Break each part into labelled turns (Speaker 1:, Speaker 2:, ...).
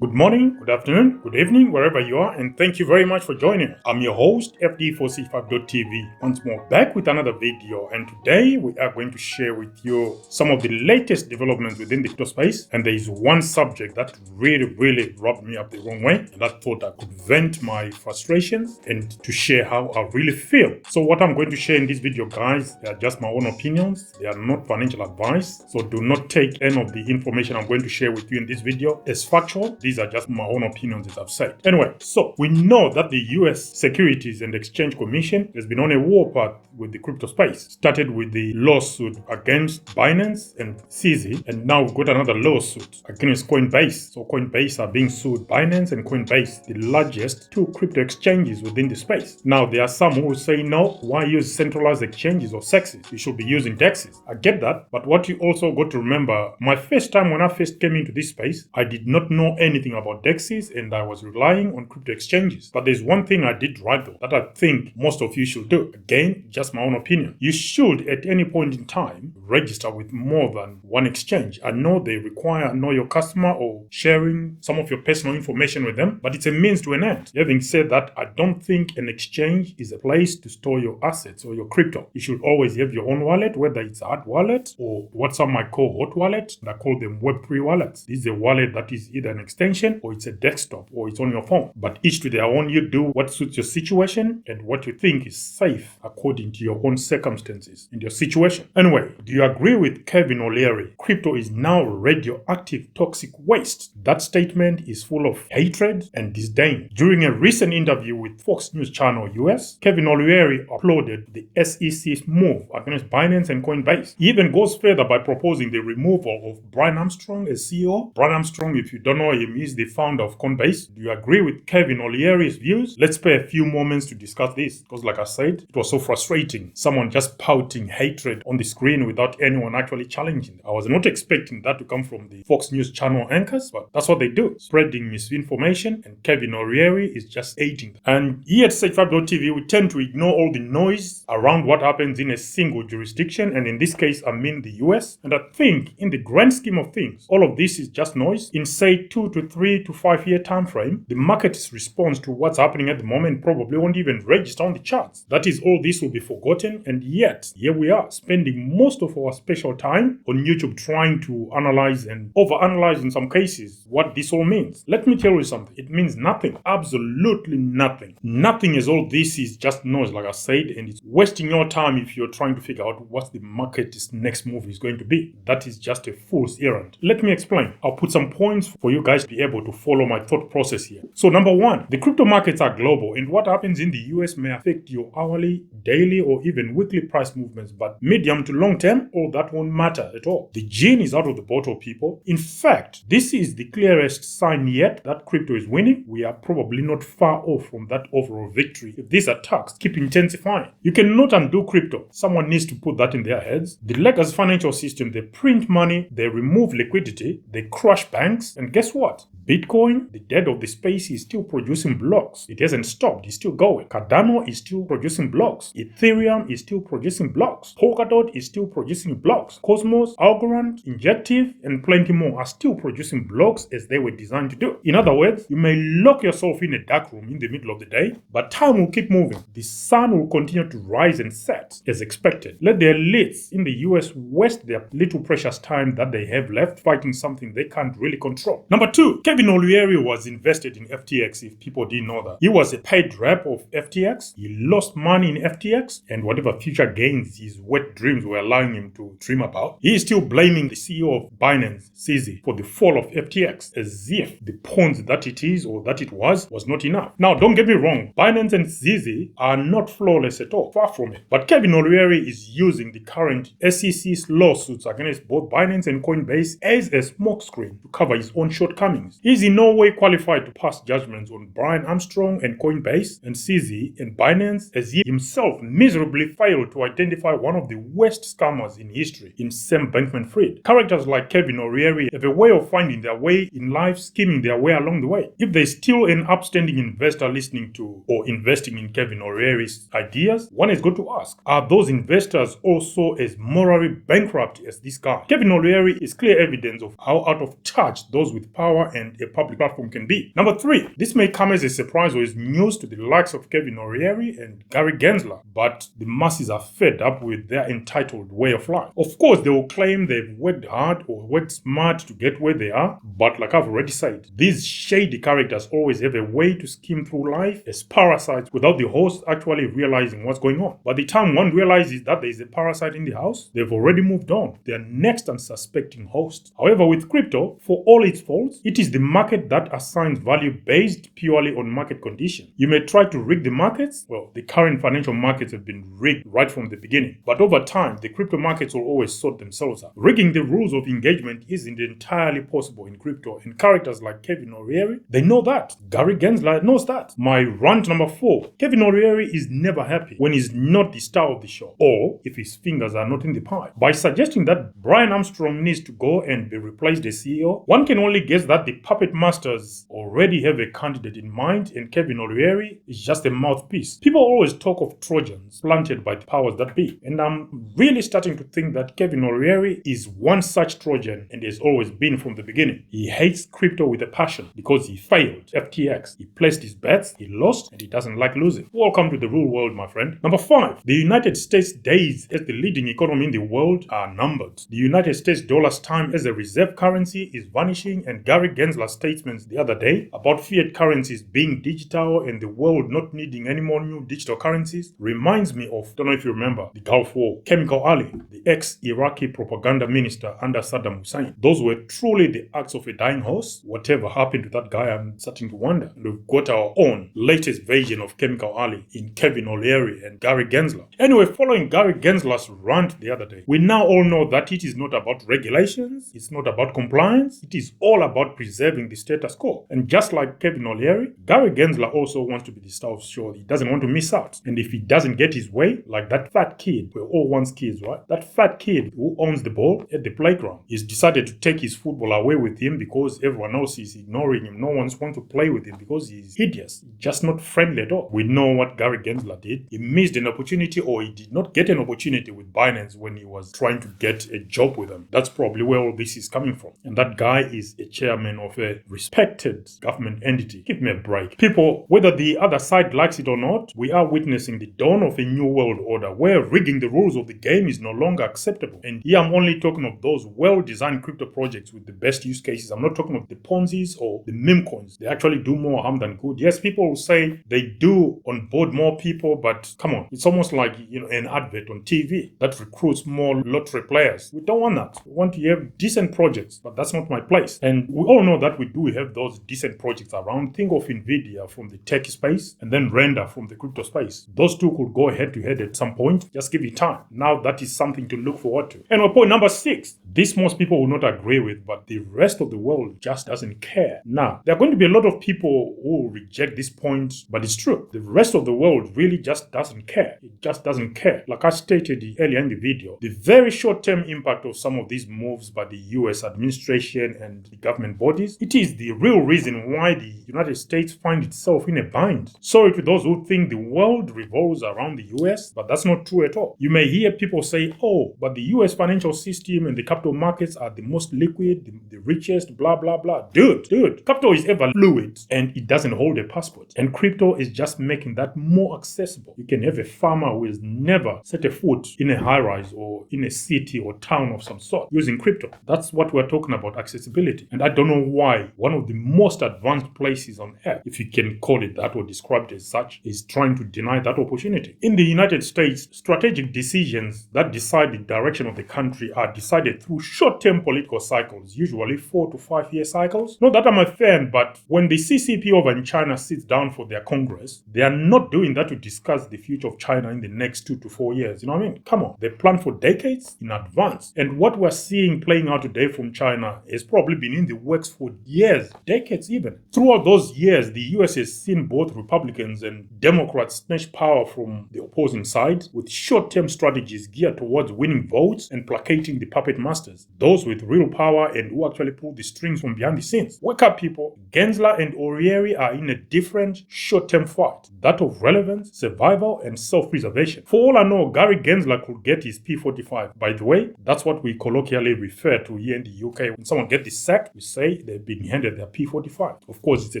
Speaker 1: Good morning, good afternoon, good evening, wherever you are, and thank you very much for joining. I'm your host, FD4C5.tv, once more back with another video, and today we are going to share with you some of the latest developments within the crypto space, and there is one subject that really rubbed me up the wrong way, and I thought I could vent my frustrations and to share how I really feel. So what I'm going to share in this video, guys, they are just my own opinions, they are not financial advice, so do not take any of the information I'm going to share with you in this video as factual. These are just my own opinions, as I've said. Anyway, so we know that the US Securities and Exchange Commission has been on a warpath with the crypto space. Started with the lawsuit against Binance and CZ, and now we've got another lawsuit against Coinbase. So Coinbase are being sued. Binance and Coinbase, the largest two crypto exchanges within the space. Now there are some who say, no, why use centralized exchanges or sexes? You should be using DEXs. I get that, but what you also got to remember, my first time when I first came into this space, I did not know anything about DEXs and I was relying on crypto exchanges. But there's one thing I did right though that I think most of you should do. Again, just my own opinion. You should at any point in time register with more than one exchange. I know they require know your customer or sharing some of your personal information with them, but it's a means to an end. Having said that, I don't think an exchange is a place to store your assets or your crypto. You should always have your own wallet, whether it's a hard wallet or what some might call hot wallet. I call them Web3 wallets. This is a wallet that is either an extension or it's a desktop or it's on your phone. But each to their own. You do what suits your situation and what you think is safe according to your own circumstances and your situation. Anyway, do you agree with KevinO'Leary? Crypto is now radioactive toxic waste. That statement is full of hatred and disdain. During a recent interview with Fox News Channel US, KevinO'Leary applauded the SEC's move against Binance and Coinbase. He even goes further by proposing the removal of Brian Armstrong as CEO. Brian Armstrong, if you don't know him, is the founder of Coinbase. Do you agree with KevinO'Leary's views? Let's spare a few moments to discuss this because, like I said, it was so frustrating. Someone just pouting hatred on the screen without anyone actually challenging them. I was not expecting that to come from the Fox News Channel anchors, but that's what they do, spreading misinformation, and KevinO'Leary is just aiding them. And here at Sage5.tv, we tend to ignore all the noise around what happens in a single jurisdiction, and in this case, I mean the US. And I think, in the grand scheme of things, all of this is just noise. In say 2 to 3 to 5 year time frame, the market's response to what's happening at the moment probably won't even register on the charts. That is, all this will be forgotten, and yet here we are spending most of our special time on YouTube trying to analyze and overanalyze in some cases what this all means. Let me tell you something. It means nothing. Absolutely nothing. Nothing, as all this is just noise, like I said, and it's wasting your time if you're trying to figure out what the market's next move is going to be. That is just a fool's errand. Let me explain. I'll put some points for you guys to be able to follow my thought process here. So number one, the crypto markets are global, and what happens in the US may affect your hourly, daily, or even weekly price movements, but medium to long term, all that won't matter at all. The genie is out of the bottle, people. In fact, this is the clearest sign yet that crypto is winning. We are probably not far off from that overall victory if these attacks keep intensifying. You cannot undo crypto. Someone needs to put that in their heads. The legacy financial system, they print money, they remove liquidity, they crush banks, and guess what? Bitcoin, the dead of the space, is still producing blocks. It hasn't stopped, it's still going. Cardano is still producing blocks. Ethereum is still producing blocks. Polkadot is still producing blocks. Cosmos, Algorand, Injective, and plenty more are still producing blocks as they were designed to do. In other words, you may lock yourself in a dark room in the middle of the day, but time will keep moving. The sun will continue to rise and set as expected. Let the elites in the US waste their little precious time that they have left fighting something they can't really control. Number two, KevinO'Leary was invested in FTX, if people didn't know that. He was a paid rep of FTX. He lost money in FTX, and whatever future gains his wet dreams were allowing him to dream about, he is still blaming the CEO of Binance, CZ, for the fall of FTX, as if the pawns that it is or that it was not enough. Now, don't get me wrong, Binance and CZ are not flawless at all, far from it. But KevinO'Leary is using the current SEC's lawsuits against both Binance and Coinbase as a smokescreen to cover his own shortcomings. He is in no way qualified to pass judgments on Brian Armstrong and Coinbase and CZ and Binance, as he himself miserably failed to identify one of the worst scammers in history in Sam Bankman-Fried. Characters like KevinO'Leary have a way of finding their way in life, scheming their way along the way. If there's still an upstanding investor listening to or investing in KevinO'Leary's ideas, one is going to ask, are those investors also as morally bankrupt as this guy? KevinO'Leary is clear evidence of how out of touch those with power and a public platform can be. Number 3, this may come as a surprise or is news to the likes of KevinO'Leary and Gary Gensler, but the masses are fed up with their entitled way of life. Of course, they will claim they've worked hard or worked smart to get where they are, but like I've already said, these shady characters always have a way to skim through life as parasites without the host actually realizing what's going on. By the time one realizes that there is a parasite in the house, they've already moved on. They're next unsuspecting hosts. However, with crypto, for all its faults, it is the market that assigns value based purely on market conditions. You may try to rig the markets. Well, the current financial markets have been rigged right from the beginning. But over time, the crypto markets will always sort themselves out. Rigging the rules of engagement isn't entirely possible in crypto, and characters like KevinO'Leary, they know that. Gary Gensler knows that. My rant number 4, KevinO'Leary is never happy when he's not the star of the show, or if his fingers are not in the pie. By suggesting that Brian Armstrong needs to go and be replaced as CEO, one can only guess that the puppet masters already have a candidate in mind, and KevinO'Leary is just a mouthpiece. People always talk of Trojans planted by the powers that be, and I'm really starting to think that KevinO'Leary is one such Trojan and has always been from the beginning. He hates crypto with a passion because he failed FTX. He placed his bets, he lost, and he doesn't like losing. Welcome to the real world, my friend. Number 5, the United States days as the leading economy in the world are numbered. The United States dollar's time as a reserve currency is vanishing, and Gary Gensler's statements the other day about fiat currencies being digital and the world not needing any more new digital currencies reminds me of, don't know if you remember, the Gulf War. Chemical Ali, the ex-Iraqi propaganda minister under Saddam Hussein. Those were truly the acts of a dying horse. Whatever happened to that guy, I'm starting to wonder. And we've got our own latest version of Chemical Ali in KevinO'Leary and Gary Gensler. Anyway, following Gary Gensler's rant the other day, we now all know that it is not about regulations, it's not about compliance, it is all about preserving the status quo. And just like KevinO'Leary, Gary Gensler also wants to be the star of the show. He doesn't want to miss out. And if he doesn't get his way, like that fat kid, we all want kids, right? That fat kid who owns the ball at the playground, he's decided to take his football away with him because everyone else is ignoring him. No one's want to play with him because he's hideous, just not friendly at all. We know what Gary Gensler did. He missed an opportunity, or he did not get an opportunity with Binance when he was trying to get a job with them. That's probably where all this is coming from. And that guy is a chairman of a respected government entity. Give me a break. People, whether the other side likes it or not, we are witnessing the dawn of a new world order where rigging the rules of the game is no longer acceptable. And here I'm only talking of those well-designed crypto projects with the best use cases. I'm not talking of the Ponzi's or the meme coins. They actually do more harm than good. Yes, people will say they do onboard more people, but come on, it's almost like, an advert on TV that recruits more lottery players. We don't want that. We want to have decent projects, but that's not my place. And we all know that we do have those decent projects around. Think of Nvidia from the tech space and then Render from the crypto space. Those two could go head to head at some point. Just give it time. Now that is something to look forward to. And point number 6, this most people will not agree with, but the rest of the world just doesn't care. Now, there are going to be a lot of people who will reject this point, but it's true. The rest of the world really just doesn't care. It just doesn't care. Like I stated earlier in the video, the very short-term impact of some of these moves by the US administration and the government bodies, it is the real reason why the United States finds itself in a bind. Sorry to those who think the world revolves around the US, but that's not true at all. You may hear people say, oh, but the US financial system and the capital markets are the most liquid, the richest, blah, blah, blah. Dude, capital is ever fluid and it doesn't hold a passport. And crypto is just making that more accessible. You can have a farmer who has never set a foot in a high-rise or in a city or town of some sort using crypto. That's what we're talking about, accessibility. And I don't know why one of the most advanced places on earth, if you can call it that or describe it as such, is trying to deny that opportunity. In the United States, strategic decisions that decide the direction of the country are decided through short-term political cycles, usually 4 to 5 year cycles. Not that I'm a fan, but when the CCP over in China sits down for their Congress, they are not doing that to discuss the future of China in the next 2 to 4 years. You know what I mean? Come on. They plan for decades in advance. And what we're seeing playing out today from China has probably been in the works for years, decades even. Throughout those years, the US has seen both Republicans and Democrats snatch power from the opposing side with short-term strategies geared towards winning votes and placating the puppet masters, those with real power and who actually pull the strings from behind the scenes. Wake up, people. Gensler and O'Leary are in a different short-term fight, that of relevance, survival, and self-preservation. For all I know, Gary Gensler could get his P45. By the way, that's what we colloquially refer to here in the UK. When someone gets the sack, we say they being handed their P45. Of course, it's a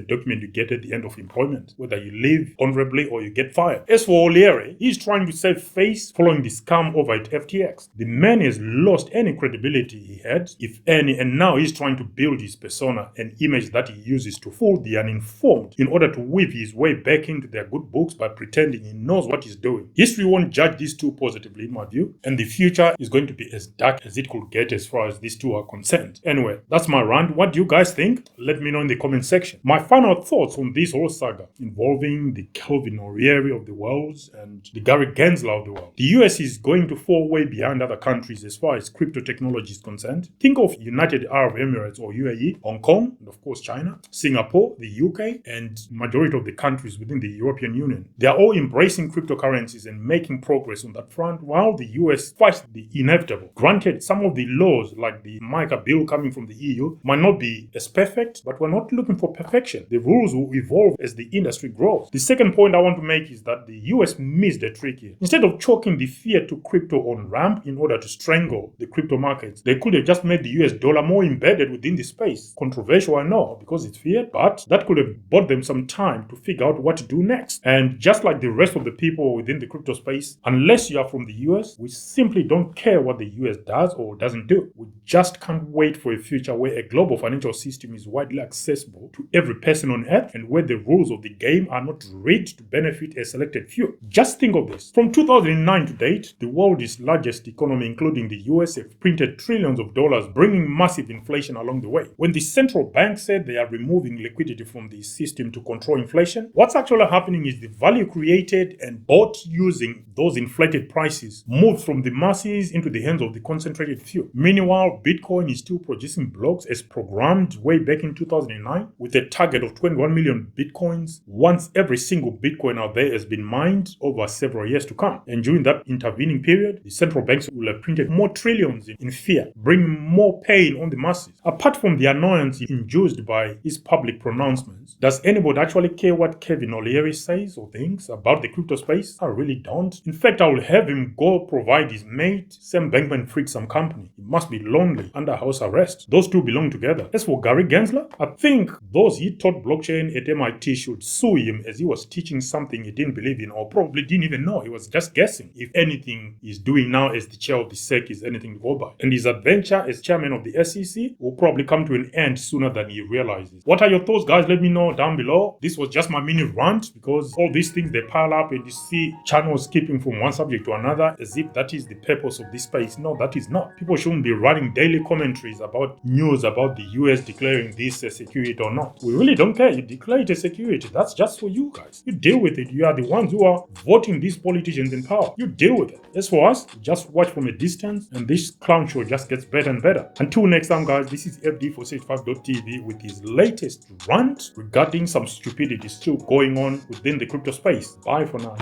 Speaker 1: document you get at the end of employment, whether you leave honorably or you get fired. As for O'Leary, he's trying to save face following the scam over at FTX. The man has lost any credibility he had, if any, and now he's trying to build his persona, an image that he uses to fool the uninformed in order to weave his way back into their good books by pretending he knows what he's doing. History won't judge these two positively, in my view, and the future is going to be as dark as it could get as far as these two are concerned. Anyway, that's my rant. What do you guys think? Let me know in the comment section. My final thoughts on this whole saga involving the KevinO'Leary of the world and the Gary Gensler of the world. The US is going to fall way behind other countries as far as crypto technology is concerned. Think of United Arab Emirates or UAE, Hong Kong, and of course China, Singapore, the UK, and majority of the countries within the European Union. They are all embracing cryptocurrencies and making progress on that front, while the US fights the inevitable. Granted, some of the laws, like the MiCA bill coming from the EU, might not be as perfect, but we're not looking for perfection. The rules will evolve as the industry grows. The second point I want to make is that the US missed a trick here. Instead of choking the fiat to crypto on ramp in order to strangle the crypto markets, they could have just made the US dollar more embedded within the space. Controversial, I know, because it's fiat, but that could have bought them some time to figure out what to do next. And just like the rest of the people within the crypto space, unless you are from the US, we simply don't care what the US does or doesn't do. We just can't wait for a future where a global financial system is widely accessible to every person on earth and where the rules of the game are not rigged to benefit a selected few. Just think of this. From 2009 to date, the world's largest economy, including the US, have printed trillions of dollars, bringing massive inflation along the way. When the central bank said they are removing liquidity from the system to control inflation, what's actually happening is the value created and bought using those inflated prices moved from the masses into the hands of the concentrated few. Meanwhile, Bitcoin is still producing blocks as programmed way back in 2009 with a target of 21 million Bitcoins once every single Bitcoin out there has been mined over several years to come. And during that intervening period, the central banks will have printed more trillions in fiat, bringing more pain on the masses. Apart from the annoyance induced by his public pronouncements, does anybody actually care what KevinO'Leary says or thinks about the crypto space? I really don't. In fact, I will have him go provide his mate Sam Bankman-Fried some company. He must be lonely under house arrest. Those two belong together. As for Gary Gensler, I think those he taught blockchain at MIT should sue him as he was teaching something he didn't believe in or probably didn't even know. He was just guessing. If anything he's doing now as the chair of the SEC is anything to go by. And his adventure as chairman of the SEC will probably come to an end sooner than he realizes. What are your thoughts, guys? Let me know down below. This was just my mini rant because all these things, they pile up and you see channels skipping from one subject to another as if that is the purpose of this space. No, that is not. People shouldn't be running daily commentaries about news about the US declaring this a security or not. We really don't care. You declare it a security. That's just for you guys. You deal with it. You are the ones who are voting these politicians in power. You deal with it. As for us, just watch from a distance and this clown show just gets better and better. Until next time, guys, this is FD465.tv with his latest rant regarding some stupidity still going on within the crypto space. Bye for now.